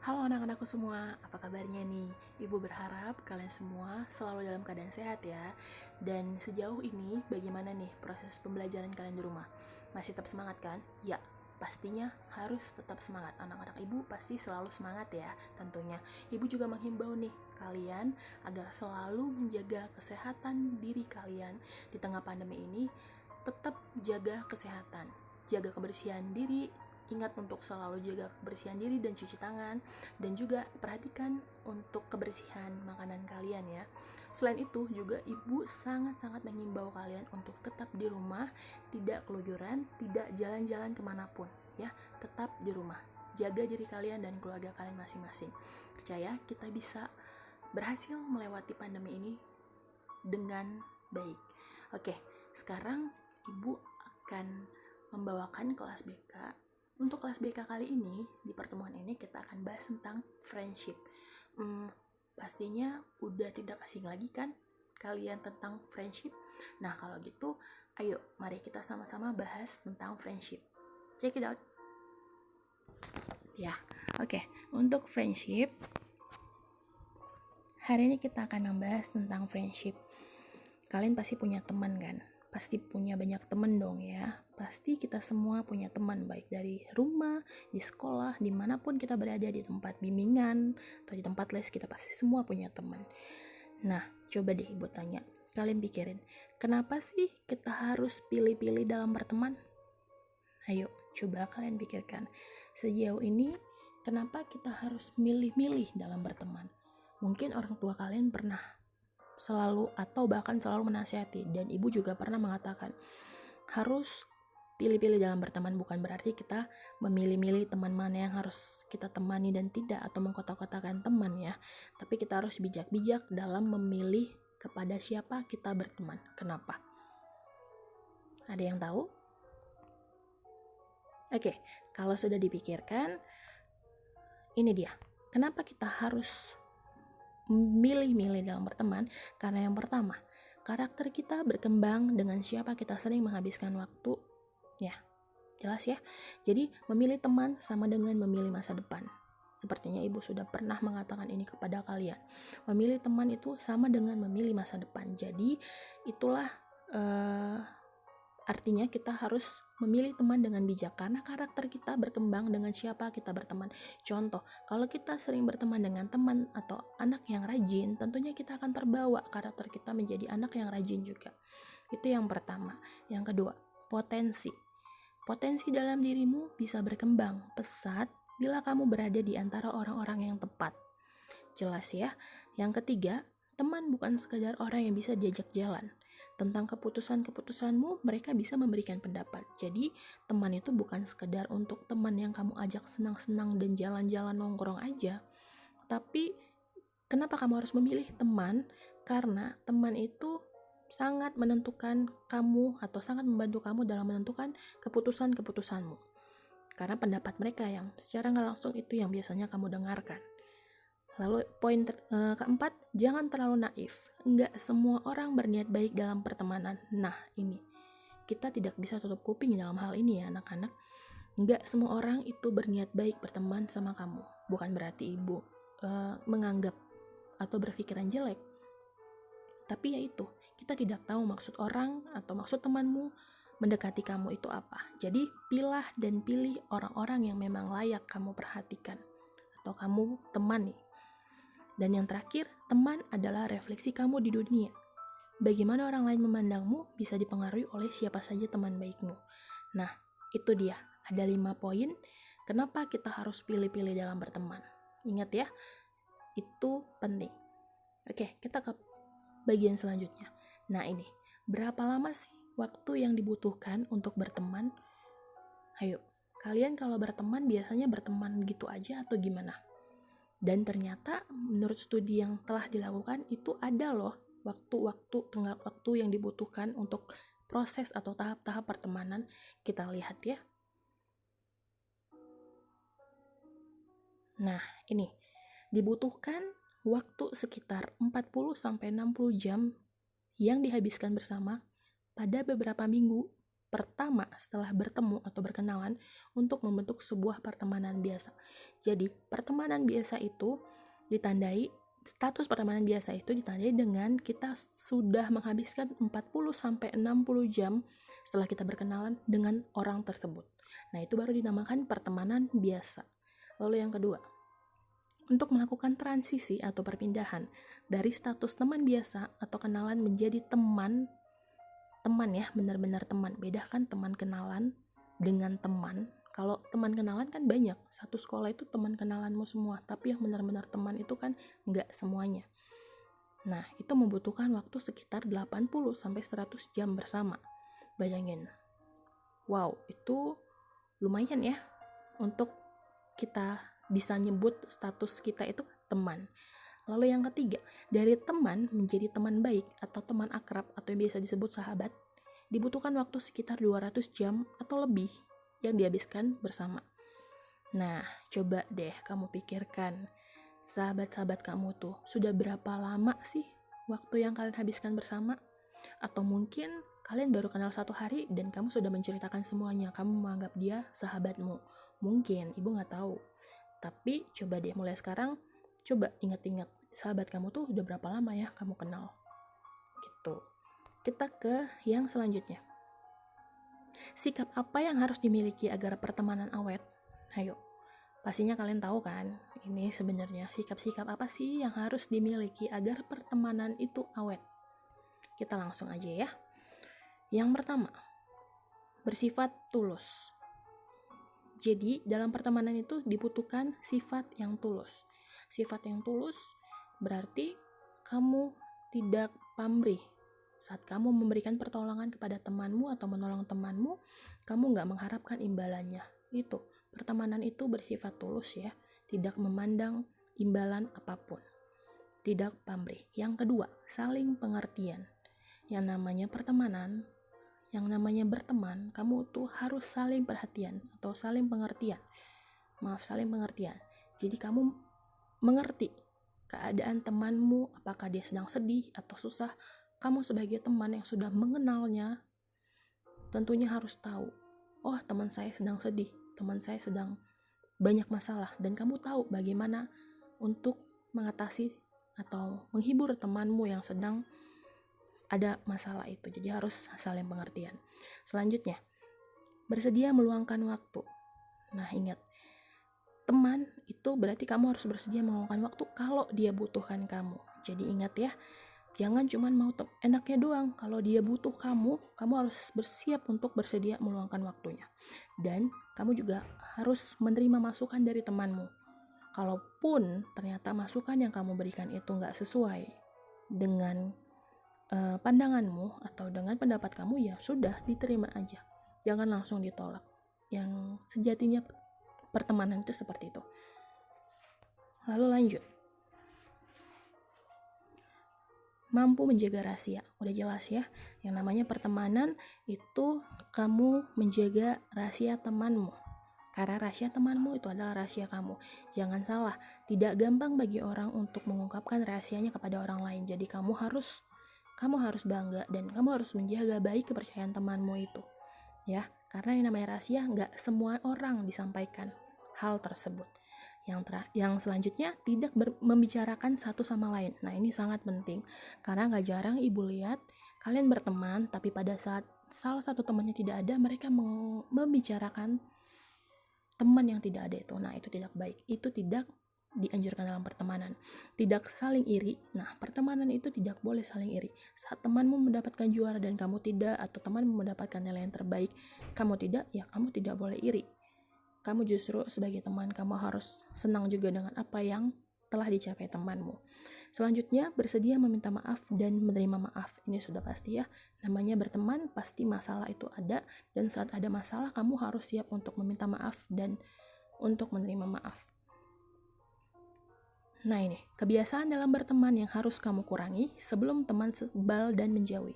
Halo anak-anakku semua, apa kabarnya nih? Ibu berharap kalian semua selalu dalam keadaan sehat ya. Dan sejauh ini bagaimana nih proses pembelajaran kalian di rumah? Masih tetap semangat kan? Ya, pastinya harus tetap semangat. Anak-anak ibu pasti selalu semangat ya tentunya. Ibu juga menghimbau nih kalian agar selalu menjaga kesehatan diri kalian di tengah pandemi ini. Tetap jaga kesehatan, jaga kebersihan diri. Ingat untuk selalu jaga kebersihan diri dan cuci tangan, dan juga perhatikan untuk kebersihan makanan kalian ya. Selain itu juga ibu sangat-sangat mengimbau kalian untuk tetap di rumah, tidak keluyuran, tidak jalan-jalan kemanapun ya, tetap di rumah. Jaga diri kalian dan keluarga kalian masing-masing. Percaya kita bisa berhasil melewati pandemi ini dengan baik. Oke, sekarang ibu akan membawakan kelas BK. Untuk kelas BK kali ini, di pertemuan ini kita akan bahas tentang friendship. Pastinya udah tidak asing lagi kan kalian tentang friendship? Nah, kalau gitu, ayo mari kita sama-sama bahas tentang friendship. Check it out. Ya, oke. Untuk friendship, hari ini kita akan membahas tentang friendship. Kalian pasti punya teman kan? Pasti punya banyak teman dong ya. Pasti kita semua punya teman, baik dari rumah, di sekolah, dimanapun kita berada, di tempat bimbingan, atau di tempat les, kita pasti semua punya teman. Nah, coba deh ibu tanya, kalian pikirin, kenapa sih kita harus pilih-pilih dalam berteman? Ayo, coba kalian pikirkan, sejauh ini kenapa kita harus milih-milih dalam berteman? Mungkin orang tua kalian pernah selalu atau bahkan selalu menasihati, dan ibu juga pernah mengatakan harus pilih-pilih dalam berteman. Bukan berarti kita memilih-milih teman mana yang harus kita temani dan tidak, atau mengkotak-kotakan teman ya, tapi kita harus bijak-bijak dalam memilih kepada siapa kita berteman. Kenapa? Ada yang tahu? Oke, kalau sudah dipikirkan, ini dia kenapa kita harus milih-milih dalam berteman. Karena yang pertama, karakter kita berkembang dengan siapa kita sering menghabiskan waktu. Ya, jelas ya. Jadi memilih teman sama dengan memilih masa depan. Sepertinya ibu sudah pernah mengatakan ini kepada kalian. Memilih teman itu sama dengan memilih masa depan. Jadi itulah artinya kita harus memilih teman dengan bijak, karena karakter kita berkembang dengan siapa kita berteman. Contoh, kalau kita sering berteman dengan teman atau anak yang rajin, tentunya kita akan terbawa karakter kita menjadi anak yang rajin juga. Itu yang pertama. Yang kedua, potensi. Potensi dalam dirimu bisa berkembang pesat bila kamu berada di antara orang-orang yang tepat. Jelas ya. Yang ketiga, teman bukan sekedar orang yang bisa diajak jalan. Tentang keputusan-keputusanmu, mereka bisa memberikan pendapat. Jadi, teman itu bukan sekedar untuk teman yang kamu ajak senang-senang dan jalan-jalan nongkrong aja. Tapi, kenapa kamu harus memilih teman? Karena teman itu sangat menentukan kamu atau sangat membantu kamu dalam menentukan keputusan-keputusanmu. Karena pendapat mereka yang secara nggak langsung itu yang biasanya kamu dengarkan. Lalu poin keempat, jangan terlalu naif. Enggak semua orang berniat baik dalam pertemanan. Nah, ini kita tidak bisa tutup kuping dalam hal ini ya anak-anak. Enggak semua orang itu berniat baik berteman sama kamu. Bukan berarti ibu menganggap atau berpikiran jelek. Tapi ya itu, kita tidak tahu maksud orang atau maksud temanmu mendekati kamu itu apa. Jadi pilah dan pilih orang-orang yang memang layak kamu perhatikan atau kamu temani. Dan yang terakhir, teman adalah refleksi kamu di dunia. Bagaimana orang lain memandangmu bisa dipengaruhi oleh siapa saja teman baikmu. Nah, itu dia. Ada 5 poin kenapa kita harus pilih-pilih dalam berteman. Ingat ya, itu penting. Oke, kita ke bagian selanjutnya. Nah ini, berapa lama sih waktu yang dibutuhkan untuk berteman? Ayo, kalian kalau berteman biasanya berteman gitu aja atau gimana? Dan ternyata menurut studi yang telah dilakukan itu ada loh tengah waktu yang dibutuhkan untuk proses atau tahap-tahap pertemanan. Kita lihat ya. Nah, ini dibutuhkan waktu sekitar 40-60 jam yang dihabiskan bersama pada beberapa minggu pertama setelah bertemu atau berkenalan untuk membentuk sebuah pertemanan biasa. Jadi, pertemanan biasa itu ditandai, status pertemanan biasa itu ditandai dengan kita sudah menghabiskan 40-60 jam setelah kita berkenalan dengan orang tersebut. Nah, itu baru dinamakan pertemanan biasa. Lalu yang kedua, untuk melakukan transisi atau perpindahan dari status teman biasa atau kenalan menjadi teman ya, benar-benar teman. Bedakan teman kenalan dengan teman. Kalau teman kenalan kan banyak, satu sekolah itu teman kenalanmu semua, tapi yang benar-benar teman itu kan nggak semuanya. Nah, itu membutuhkan waktu sekitar 80-100 jam bersama. Bayangin. Wow, itu lumayan ya untuk kita bisa nyebut status kita itu teman. Lalu yang ketiga, dari teman menjadi teman baik atau teman akrab atau yang biasa disebut sahabat, dibutuhkan waktu sekitar 200 jam atau lebih yang dihabiskan bersama. Nah, coba deh kamu pikirkan, sahabat-sahabat kamu tuh sudah berapa lama sih waktu yang kalian habiskan bersama? Atau mungkin kalian baru kenal 1 hari dan kamu sudah menceritakan semuanya, kamu menganggap dia sahabatmu. Mungkin ibu gak tahu, tapi coba deh mulai sekarang, coba ingat-ingat sahabat kamu tuh udah berapa lama ya kamu kenal. Gitu. Kita ke yang selanjutnya. Sikap apa yang harus dimiliki agar pertemanan awet? Ayo, pastinya kalian tahu kan, ini sebenarnya sikap-sikap apa sih yang harus dimiliki agar pertemanan itu awet? Kita langsung aja ya. Yang pertama, bersifat tulus. Jadi, dalam pertemanan itu dibutuhkan sifat yang tulus. Sifat yang tulus berarti kamu tidak pamrih. Saat kamu memberikan pertolongan kepada temanmu atau menolong temanmu, kamu gak mengharapkan imbalannya. Itu, pertemanan itu bersifat tulus ya. Tidak memandang imbalan apapun. Tidak pamrih. Yang kedua, saling pengertian. Yang namanya pertemanan, yang namanya berteman, kamu tuh harus saling perhatian atau saling pengertian. Saling pengertian. Jadi kamu mengerti keadaan temanmu, apakah dia sedang sedih atau susah. Kamu sebagai teman yang sudah mengenalnya, tentunya harus tahu, oh teman saya sedang sedih, teman saya sedang banyak masalah, dan kamu tahu bagaimana untuk mengatasi atau menghibur temanmu yang sedang ada masalah itu. Jadi harus saling pengertian. Selanjutnya, bersedia meluangkan waktu. Nah, ingat, teman itu berarti kamu harus bersedia meluangkan waktu kalau dia butuhkan kamu. Jadi ingat ya, jangan cuma mau enaknya doang. Kalau dia butuh kamu harus bersiap untuk bersedia meluangkan waktunya. Dan kamu juga harus menerima masukan dari temanmu. Kalaupun ternyata masukan yang kamu berikan itu nggak sesuai dengan pandanganmu atau dengan pendapat kamu, ya sudah, diterima aja, jangan langsung ditolak. Yang sejatinya pertemanan itu seperti itu. Lalu lanjut, mampu menjaga rahasia. Udah jelas ya, yang namanya pertemanan itu kamu menjaga rahasia temanmu, karena rahasia temanmu itu adalah rahasia kamu. Jangan salah, tidak gampang bagi orang untuk mengungkapkan rahasianya kepada orang lain. Jadi kamu harus bangga dan kamu harus menjaga baik kepercayaan temanmu itu ya, karena yang namanya rahasia nggak semua orang disampaikan hal tersebut. Yang selanjutnya, tidak membicarakan satu sama lain. Nah, ini sangat penting karena nggak jarang ibu lihat kalian berteman tapi pada saat salah satu temannya tidak ada, mereka membicarakan teman yang tidak ada itu. Nah, itu tidak baik, itu tidak dianjurkan dalam pertemanan. Tidak saling iri. Nah, pertemanan itu tidak boleh saling iri. Saat temanmu mendapatkan juara dan kamu tidak, atau temanmu mendapatkan nilai yang terbaik, kamu tidak, ya kamu tidak boleh iri. Kamu justru sebagai teman, kamu harus senang juga dengan apa yang telah dicapai temanmu. Selanjutnya, bersedia meminta maaf dan menerima maaf. Ini sudah pasti ya, namanya berteman pasti masalah itu ada, dan saat ada masalah kamu harus siap untuk meminta maaf dan untuk menerima maaf. Nah, ini kebiasaan dalam berteman yang harus kamu kurangi sebelum teman sebal dan menjauhi.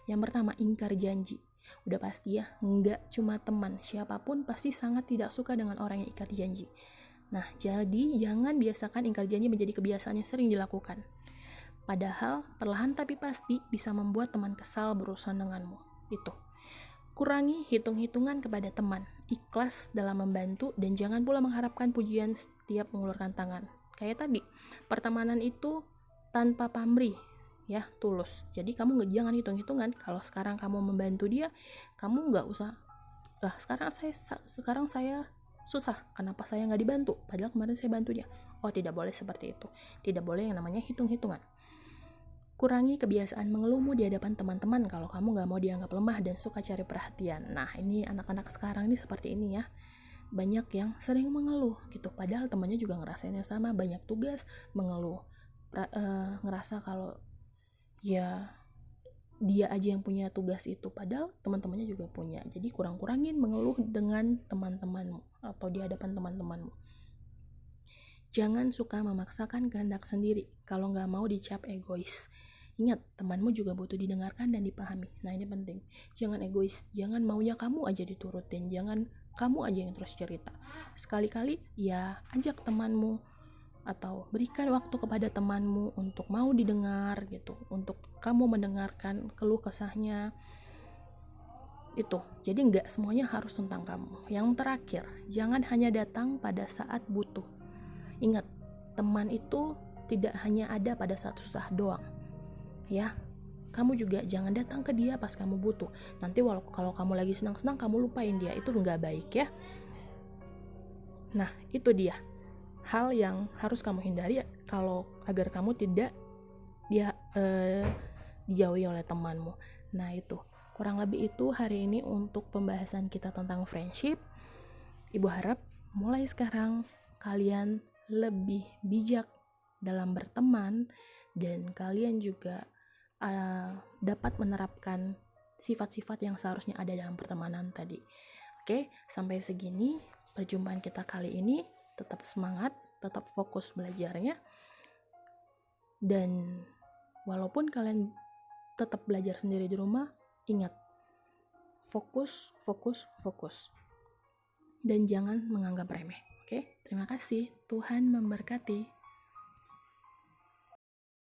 Yang pertama, ingkar janji. Udah pasti ya, nggak cuma teman, siapapun pasti sangat tidak suka dengan orang yang ingkar janji. Nah, jadi jangan biasakan ingkar janji menjadi kebiasaan yang sering dilakukan. Padahal perlahan tapi pasti bisa membuat teman kesal berurusan denganmu. Itu. Kurangi hitung-hitungan kepada teman, ikhlas dalam membantu, dan jangan pula mengharapkan pujian setiap mengulurkan tangan. Kayak tadi, pertemanan itu tanpa pamrih, ya, tulus. Jadi kamu jangan hitung-hitungan. Kalau sekarang kamu membantu dia, kamu nggak usah, sekarang saya susah, kenapa saya nggak dibantu? Padahal kemarin saya bantu dia. Oh, tidak boleh seperti itu. Tidak boleh yang namanya hitung-hitungan. Kurangi kebiasaan mengeluhmu di hadapan teman-teman kalau kamu gak mau dianggap lemah dan suka cari perhatian. Nah, ini anak-anak sekarang ini seperti ini ya. Banyak yang sering mengeluh gitu, padahal temannya juga ngerasain yang sama, banyak tugas, mengeluh. Ngerasa kalau ya dia aja yang punya tugas itu, padahal teman-temannya juga punya. Jadi kurang-kurangin mengeluh dengan teman-temanmu atau di hadapan teman-temanmu. Jangan suka memaksakan kehendak sendiri kalau gak mau dicap egois. Ingat, temanmu juga butuh didengarkan dan dipahami. Nah, ini penting. Jangan egois, jangan maunya kamu aja diturutin, jangan kamu aja yang terus cerita. Sekali-kali ya ajak temanmu atau berikan waktu kepada temanmu untuk mau didengar gitu, untuk kamu mendengarkan keluh kesahnya. Itu. Jadi nggak semuanya harus tentang kamu. Yang terakhir, jangan hanya datang pada saat butuh. Ingat, teman itu tidak hanya ada pada saat susah doang. Ya, kamu juga jangan datang ke dia pas kamu butuh. Nanti kalau kamu lagi senang-senang kamu lupain dia, itu nggak baik ya. Nah, itu dia hal yang harus kamu hindari agar kamu tidak dijauhi oleh temanmu. Nah, itu kurang lebih itu hari ini untuk pembahasan kita tentang friendship. Ibu harap mulai sekarang kalian lebih bijak dalam berteman dan kalian juga dapat menerapkan sifat-sifat yang seharusnya ada dalam pertemanan tadi. Oke, sampai segini perjumpaan kita kali ini. Tetap semangat, tetap fokus belajarnya. Dan walaupun kalian tetap belajar sendiri di rumah, ingat, fokus. Dan jangan menganggap remeh. Oke, terima kasih. Tuhan memberkati.